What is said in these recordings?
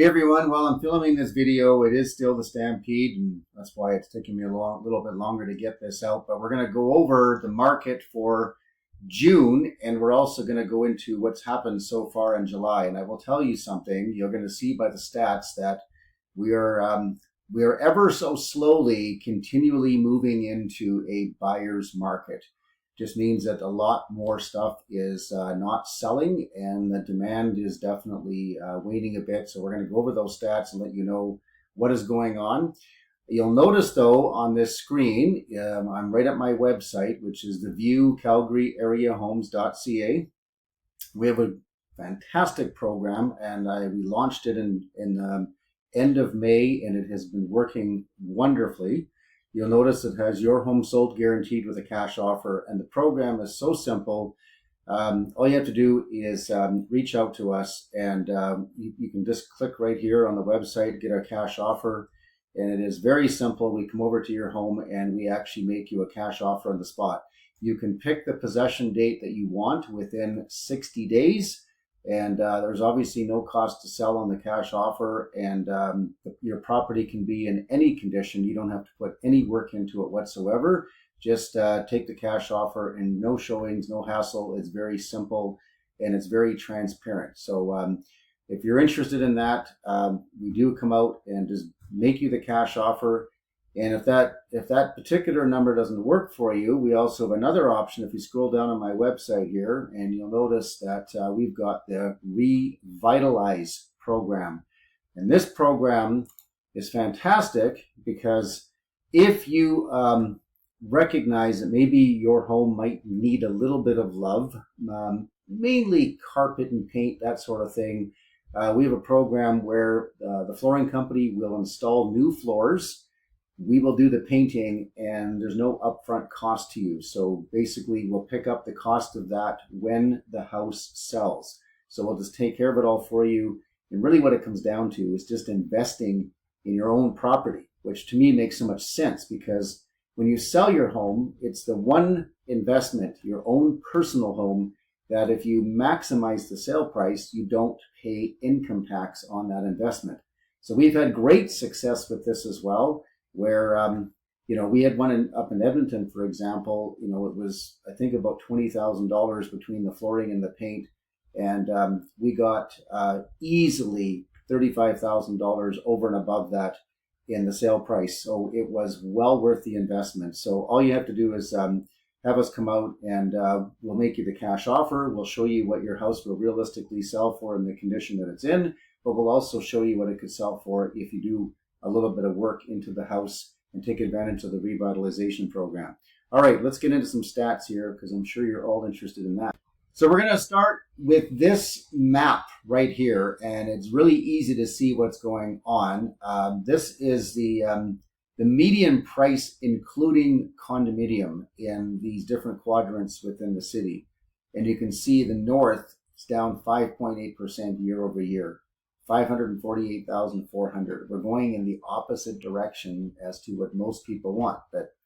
everyone, while I'm filming this video, it is still the Stampede, and that's why it's taking me a little bit longer to get this out. But we're going to go over the market for June, and we're also going to go into what's happened so far in July. And I will tell you something, you're going to see by the stats that we are ever so slowly continually moving into a buyer's market. Just means that a lot more stuff is not selling, and the demand is definitely waning a bit. So we're going to go over those stats and let you know what is going on. You'll notice though on this screen, I'm right at my website, which is the View Calgary Area Homes.ca. We have a fantastic program, and we launched it in end of May, and it has been working wonderfully. You'll notice it has your home sold guaranteed with a cash offer, and the program is so simple. All you have to do is reach out to us, and you can just click right here on the website, get our cash offer, and it is very simple. We come over to your home and we actually make you a cash offer on the spot. You can pick the possession date that you want within 60 days. And there's obviously no cost to sell on the cash offer, and your property can be in any condition. You don't have to put any work into it whatsoever. Just take the cash offer, and no showings, no hassle. It's very simple and it's very transparent. So if you're interested in that, we do come out and just make you the cash offer. And if that particular number doesn't work for you, we also have another option. If you scroll down on my website here, and you'll notice that we've got the Revitalize program. And this program is fantastic because if you recognize that maybe your home might need a little bit of love, mainly carpet and paint, that sort of thing, we have a program where the flooring company will install new floors. We will do the painting, and there's no upfront cost to you. So basically, we'll pick up the cost of that when the house sells. So we'll just take care of it all for you. And really what it comes down to is just investing in your own property, which to me makes so much sense, because when you sell your home, it's the one investment, your own personal home, that if you maximize the sale price, you don't pay income tax on that investment. So we've had great success with this as well, where we had one up in Edmonton, for example. It was, I think, about $20,000 between the flooring and the paint, and we got easily $35,000 over and above that in the sale price. So it was well worth the investment. So all you have to do is have us come out, and we'll make you the cash offer. We'll show you what your house will realistically sell for in the condition that it's in, but we'll also show you what it could sell for if you do a little bit of work into the house and take advantage of the revitalization program. All right, let's get into some stats here, because I'm sure you're all interested in that. So we're going to start with this map right here, and it's really easy to see what's going on. This is the median price, including condominium, in these different quadrants within the city. And you can see the north is down 5.8% year over year. 548,400. We're going in the opposite direction as to what most people want. But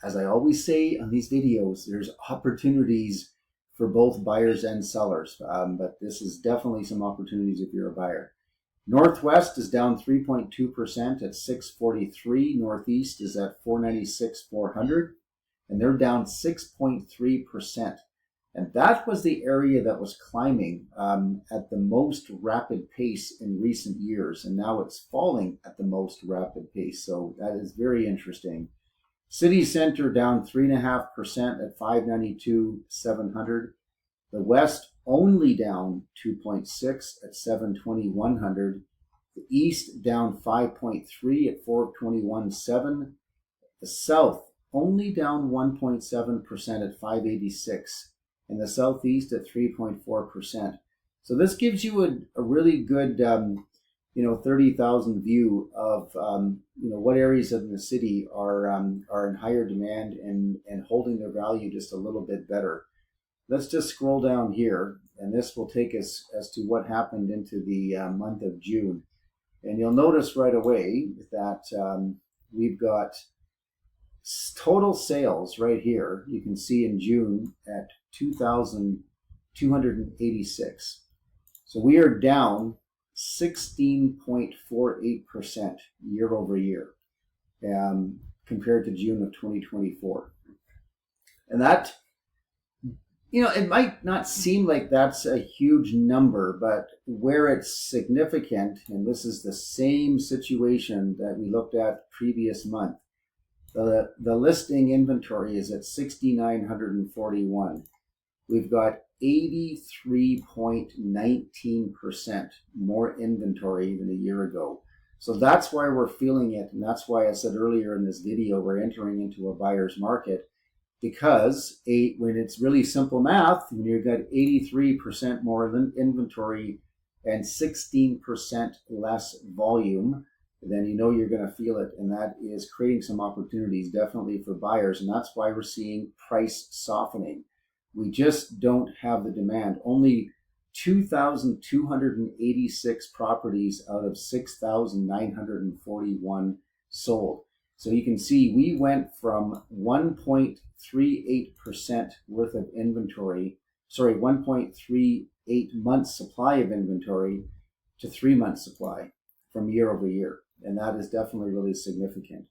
as I always say on these videos, there's opportunities for both buyers and sellers. But this is definitely some opportunities if you're a buyer. Northwest is down 3.2% at 643. Northeast is at 496,400. And they're down 6.3%. And that was the area that was climbing at the most rapid pace in recent years. And now it's falling at the most rapid pace. So that is very interesting. City Center down 3.5% at 592,700. The West only down 2.6 at 721,100. The East down 5.3 at 421,700. The South only down 1.7% at 586. And the Southeast at 3.4%. So this gives you a really good, 30,000 view of, what areas of the city are in higher demand and holding their value just a little bit better. Let's just scroll down here, and this will take us as to what happened into the month of June. And you'll notice right away that we've got total sales right here. You can see in June at 2,286. So we are down 16.48% year over year, compared to June of 2024. And that, it might not seem like that's a huge number, but where it's significant, and this is the same situation that we looked at previous month, the listing inventory is at 6,941. We've got 83.19% more inventory than a year ago. So that's why we're feeling it. And that's why I said earlier in this video, we're entering into a buyer's market, because when it's really simple math, when you've got 83% more inventory and 16% less volume, then you're going to feel it. And that is creating some opportunities definitely for buyers. And that's why we're seeing price softening. We just don't have the demand. Only 2,286 properties out of 6,941 sold. So you can see we went from 1.38% worth of inventory, 1.38 months supply of inventory to 3 months supply from year over year. And that is definitely really significant.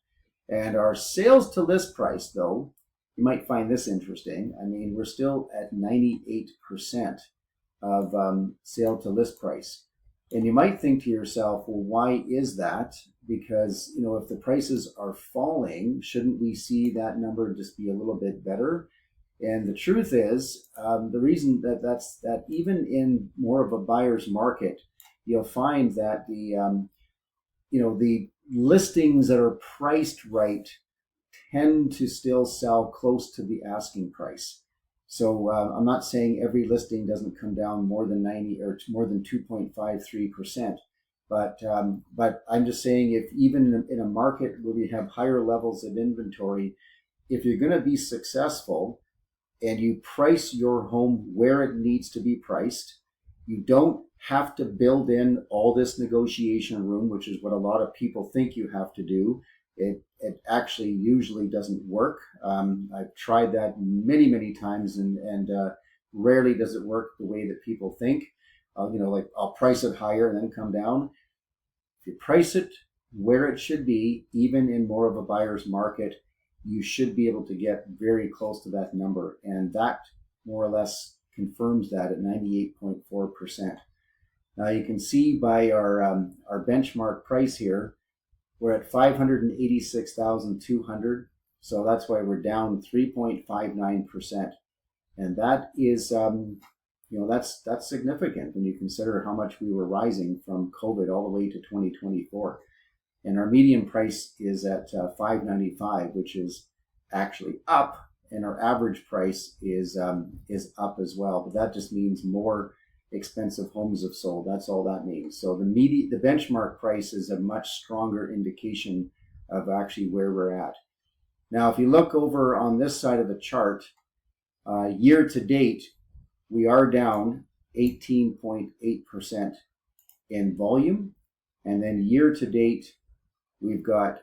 And our sales to list price, though, you might find this interesting. I mean, we're still at 98% of sale to list price. And you might think to yourself, well, why is that? Because, if the prices are falling, shouldn't we see that number just be a little bit better? And the truth is, the reason that's even in more of a buyer's market, you'll find that the listings that are priced right tend to still sell close to the asking price. So I'm not saying every listing doesn't come down more than 90 or more than 2.53%, but I'm just saying, if even in a market where we have higher levels of inventory, if you're going to be successful and you price your home where it needs to be priced, you don't have to build in all this negotiation room, which is what a lot of people think you have to do. It actually usually doesn't work. I've tried that many times, and rarely does it work the way that people think. I'll price it higher and then come down. If you price it where it should be, even in more of a buyer's market, you should be able to get very close to that number. And that more or less confirms that at 98.4%. Now you can see by our benchmark price here, we're at 586,200. So that's why we're down 3.59%. And that is, that's significant when you consider how much we were rising from COVID all the way to 2024. And our median price is at 595, which is actually up. And our average price is up as well. But that just means more expensive homes have sold. That's all that means. So the benchmark price is a much stronger indication of actually where we're at. Now, if you look over on this side of the chart, year to date, we are down 18.8% in volume. And then year to date, we've got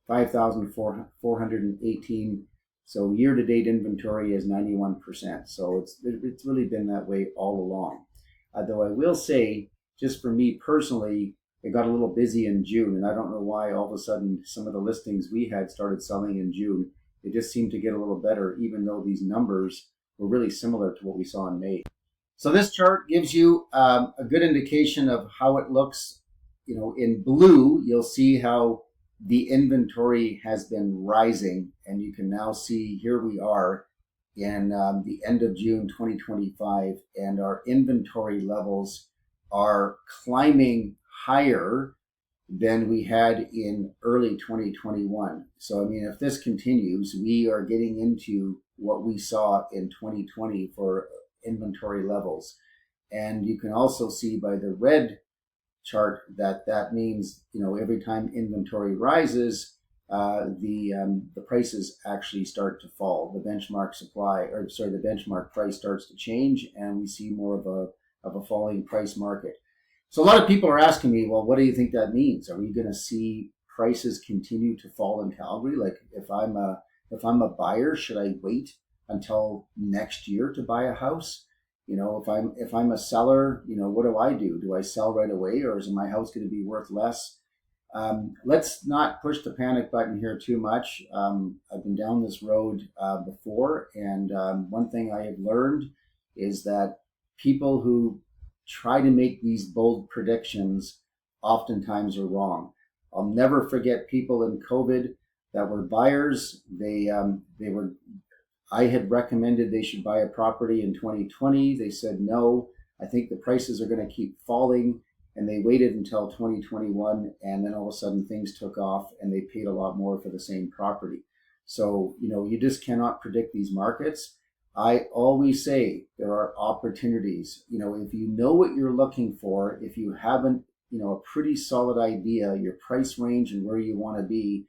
5,418. So year-to-date inventory is 91%. So it's really been that way all along. Though I will say, just for me personally, it got a little busy in June, and I don't know why all of a sudden some of the listings we had started selling in June. It just seemed to get a little better, even though these numbers were really similar to what we saw in May. So this chart gives you a good indication of how it looks. In blue, you'll see how the inventory has been rising, and you can now see here we are in the end of June 2025, and our inventory levels are climbing higher than we had in early 2021. So, I mean, if this continues, we are getting into what we saw in 2020 for inventory levels. And you can also see by the red chart that means, every time inventory rises, the prices actually start to fall. The benchmark the benchmark price starts to change, and we see more of a falling price market. So a lot of people are asking me, well, what do you think that means? Are we going to see prices continue to fall in Calgary? Like, if I'm a buyer, should I wait until next year to buy a house? You know, if I'm a seller, you know, what do? Do I sell right away, or is my house going to be worth less? Let's not push the panic button here too much. I've been down this road before, and one thing I have learned is that people who try to make these bold predictions oftentimes are wrong. I'll never forget people in COVID that were buyers. They were. I had recommended they should buy a property in 2020. They said no. I think the prices are going to keep falling. And they waited until 2021, and then all of a sudden things took off and they paid a lot more for the same property. So, you know, you just cannot predict these markets. I always say there are opportunities. You know, if you know what you're looking for, if you haven't, you know, a pretty solid idea, your price range and where you want to be,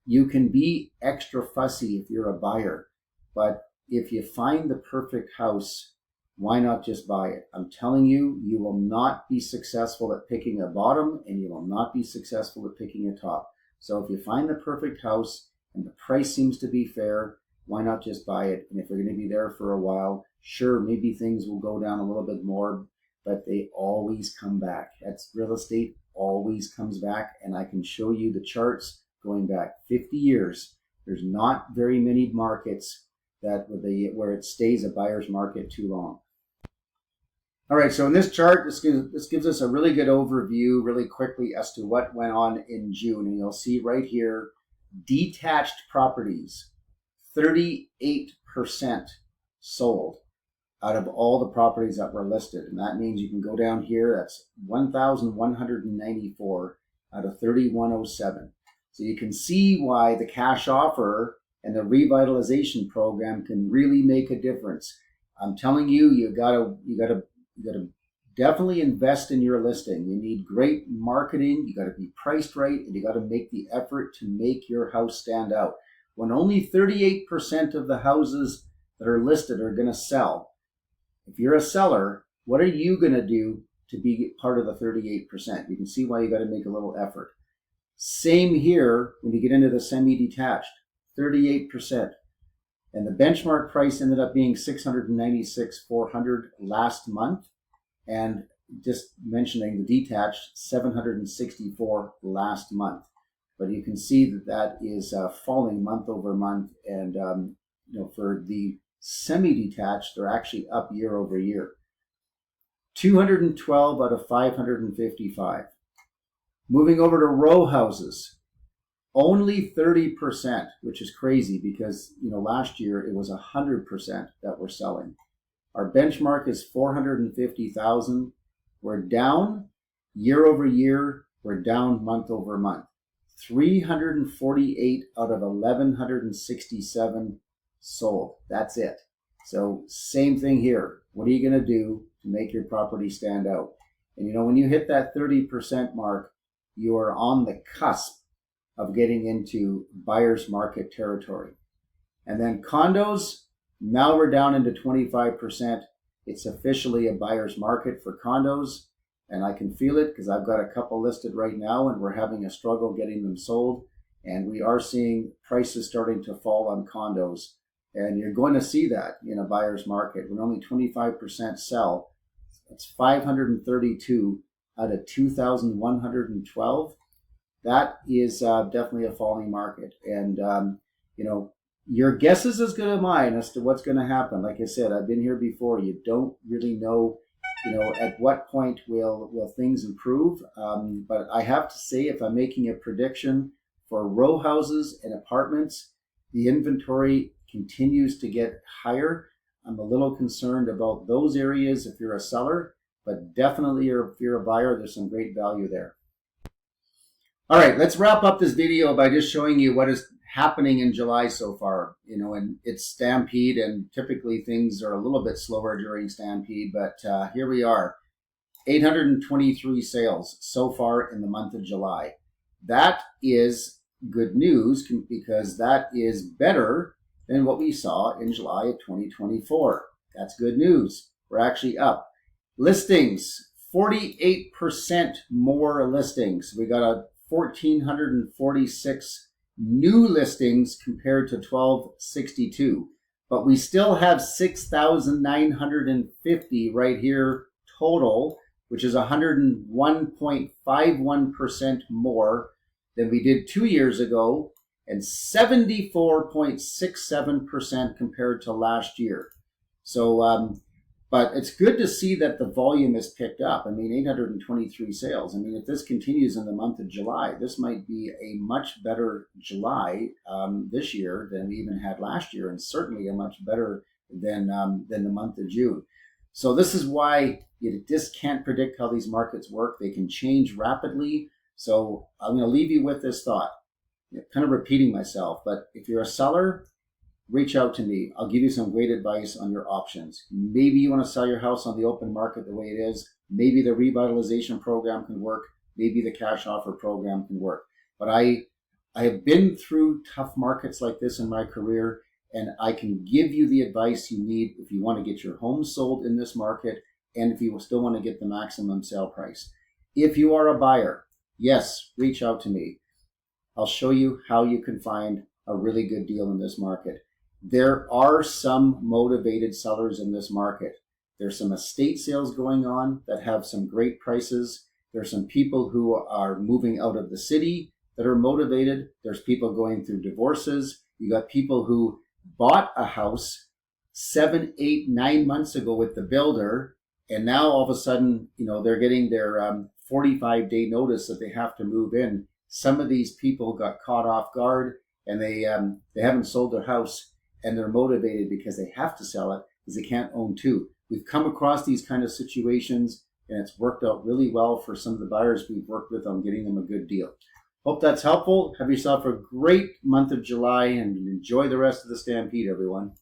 you can be extra fussy if you're a buyer. But if you find the perfect house, why not just buy it? I'm telling you, you will not be successful at picking a bottom, and you will not be successful at picking a top. So if you find the perfect house and the price seems to be fair, why not just buy it? And if you're going to be there for a while, sure, maybe things will go down a little bit more, but they always come back. That's real estate, always comes back. And I can show you the charts going back 50 years. There's not very many markets where it stays a buyer's market too long. All right, so in this chart, this gives us a really good overview really quickly as to what went on in June. And you'll see right here, detached properties, 38% sold out of all the properties that were listed. And that means you can go down here, that's 1,194 out of 3,107. So you can see why the cash offer and the revitalization program can really make a difference. I'm telling you, you gotta definitely invest in your listing. You need great marketing. You got to be priced right, and you got to make the effort to make your house stand out. When only 38% of the houses that are listed are going to sell, if you're a seller, what are you going to do to be part of the 38%? You can see why you got to make a little effort. Same here when you get into the semi-detached, 38%. And the benchmark price ended up being $696,400 last month. And just mentioning the detached, $764 last month. But you can see that is falling month over month. And you know, for the semi-detached, they're actually up year over year. 212 out of 555. Moving over to row houses. Only 30%, which is crazy because, you know, last year it was 100% that were selling. Our benchmark is 450,000. We're down year over year. We're down month over month. 348 out of 1,167 sold. That's it. So same thing here. What are you going to do to make your property stand out? And you know, when you hit that 30% mark, you are on the cusp of getting into buyer's market territory. And then condos, now we're down into 25%. It's officially a buyer's market for condos, and I can feel it because I've got a couple listed right now and we're having a struggle getting them sold. And we are seeing prices starting to fall on condos. And you're going to see that in a buyer's market. When only 25% sell, it's 532 out of 2,112. That is definitely a falling market. And, you know, your guess is as good as mine as to what's going to happen. Like I said, I've been here before. You don't really know, you know, at what point will things improve. But I have to say, if I'm making a prediction for row houses and apartments, the inventory continues to get higher. I'm a little concerned about those areas if you're a seller, but definitely if you're a buyer, there's some great value there. All right, let's wrap up this video by just showing you what is happening in July so far. You know, and it's Stampede, and typically things are a little bit slower during Stampede, but here we are. 823 sales so far in the month of July. That is good news because that is better than what we saw in July of 2024. That's good news. We're actually up. Listings, 48% more listings. We got a 1,446 new listings compared to 1,262. but we still have 6,950 right here total, which is 101.51% more than we did 2 years ago, and 74.67% compared to last year. So, but it's good to see that the volume has picked up. I mean, 823 sales. I mean, if this continues in the month of July, this might be a much better July this year than we even had last year, and certainly a much better than the month of June. So this is why you just can't predict how these markets work. They can change rapidly. So I'm going to leave you with this thought, kind of repeating myself, but if you're a seller, reach out to me. I'll give you some great advice on your options. Maybe you want to sell your house on the open market the way it is. Maybe the revitalization program can work. Maybe the cash offer program can work. But I have been through tough markets like this in my career, and I can give you the advice you need if you want to get your home sold in this market and if you still want to get the maximum sale price. If you are a buyer, yes, reach out to me. I'll show you how you can find a really good deal in this market. There are some motivated sellers in this market. There's some estate sales going on that have some great prices. There's some people who are moving out of the city that are motivated. There's people going through divorces. You got people who bought a house 7, 8, 9 months ago with the builder, and now all of a sudden, they're getting their 45-day notice that they have to move in. Some of these people got caught off guard, and they haven't sold their house, and they're motivated because they have to sell it because they can't own two. We've come across these kind of situations, and it's worked out really well for some of the buyers we've worked with on getting them a good deal. Hope that's helpful. Have yourself a great month of July and enjoy the rest of the Stampede, everyone.